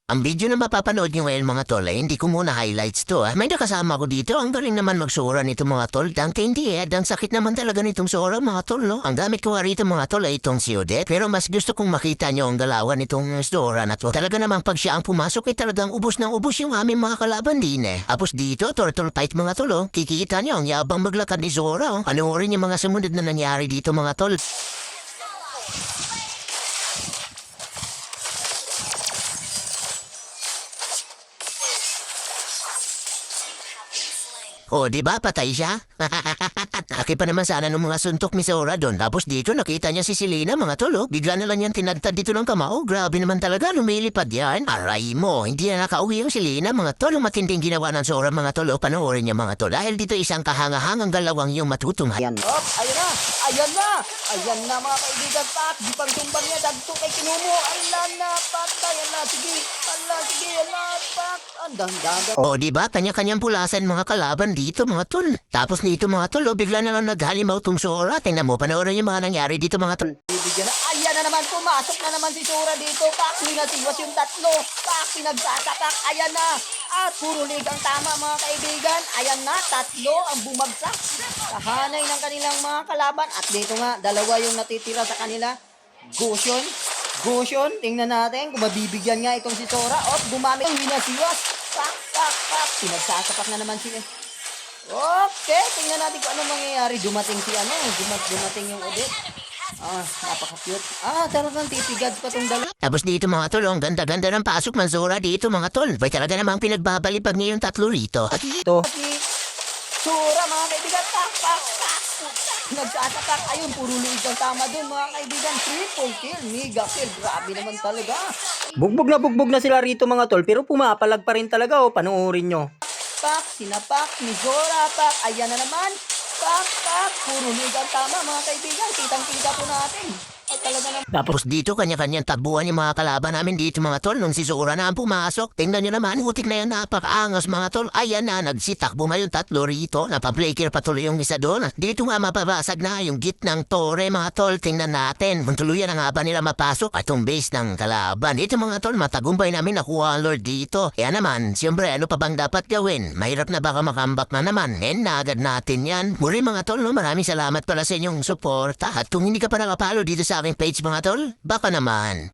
Ang video na mapapanood nyo ngayon mga tol ay hindi ko muna highlights to. May nakasama ko dito. Ang galing naman magsura nito mga tol. Dangke hindi ang sakit naman talaga nitong sura mga tol no. Ang gamit ko rito mga tol ay itong si Odette. Pero mas gusto kong makita nyo ang galawan nitong sura na to. Talaga namang pag siya ang pumasok ay talagang ubos ng ubos yung aming mga kalaban din eh. Tapos dito turtle fight mga tol oh. Kikita nyo ang yabang maglakad ni Zora oh. Panoorin yung mga sumunod na nangyari dito mga tol. Oh, di ba patay siya? Aki pa naman sana ng mga suntok ni Zora doon. Tapos dito nakita niya si Selena mga tolo. Bigla na lang yan tinadtad dito ng kamao. Grabe naman talaga, lumilipad yan. Aray mo, hindi na nakauwi ang Selena mga tolo. Matinding ginawa ng Zora mga tolo. Panoorin niya mga tolo. Dahil dito isang kahangahangang galawang yung matutunghayan. Op, ayun na! Ayan na! Ayan na mga kaibigan, pak! Di pang tumbang niya, dagto kay Kinumo. Ala na, patay! Ala, sige! Ala, sige! Ala, pak! Ang dahan-dahan. Oh, di ba? Kanya-kanyang pulasan mga kalaban dito mga tol. Tapos dito mga tol, bigla na lang naghalimaw tong Zora. Tingnan mo, panoorin yung mga nangyari dito mga tol. Bibigyan na. Ayan na naman, pumasok na naman si Zora dito. Pak! Minasiwas yung tatlo. Pak! Pinagsasapak. Ayan na! At puro lig ang tama mga kaibigan. Ayan na, tatlo ang bumagsak. Kahanay ng kanilang mga kalaban. At dito nga, dalawa yung natitira sa kanila. Gusyon. Gusyon. Tingnan natin kung mabibigyan nga itong si Zora. At gumamit ang winasiwas. Pak! Pak! Pak! Pinagsasapak na naman sila. Okay, tingnan natin kung ano mangyayari. Dumating si dumating yung Odette. Napaka-cute. Talagang titigads pa tong dalawa. Tapos dito mga tol, ang ganda-ganda ng pasok ng Zora dito mga tol. Bay talaga namang pinagbabalipag niya yung tatlo rito. At Ito. Si Zora mga kaibigan. Tak, tak, tak. Nagsasapak. Ayun, puro luig ang tama dun mga kaibigan. Triple kill, mega kill. Grabe naman talaga. Bugbog na sila rito mga tol, pero pumapalag pa rin talaga panoorin nyo. Pak, sinapak ni Zora. Pak, ayan na naman. Pak, pak. Puro luig ang tama mga kaibigan. Kitang-kita po natin. At talaga naman. tapos dito kanya-kanyang tabuhan yung mga kalaban namin dito mga tol. Nung si Zora na ang pumasok, tingnan nyo naman, utik na yan napakaangas mga tol. Ayan na, nagsitakbo nga yung tatlo rito. Napabreaker patuloy yung isa doon. Dito nga mapabasag na yung gitnang tore mga tol. Tingnan natin, kung tuluyan na nga ba nila mapasok at yung base ng kalaban. Dito mga tol, matagumpay namin nakuha ang Lord dito. Kaya naman, siyempre ano pa bang dapat gawin? Mahirap na baka makambak na naman. Nagad natin yan. Muli mga tol, no, maraming salamat pala sa inyong suporta. At kung hindi ka pa nakapalo dito sa aking page mga tol, baka naman.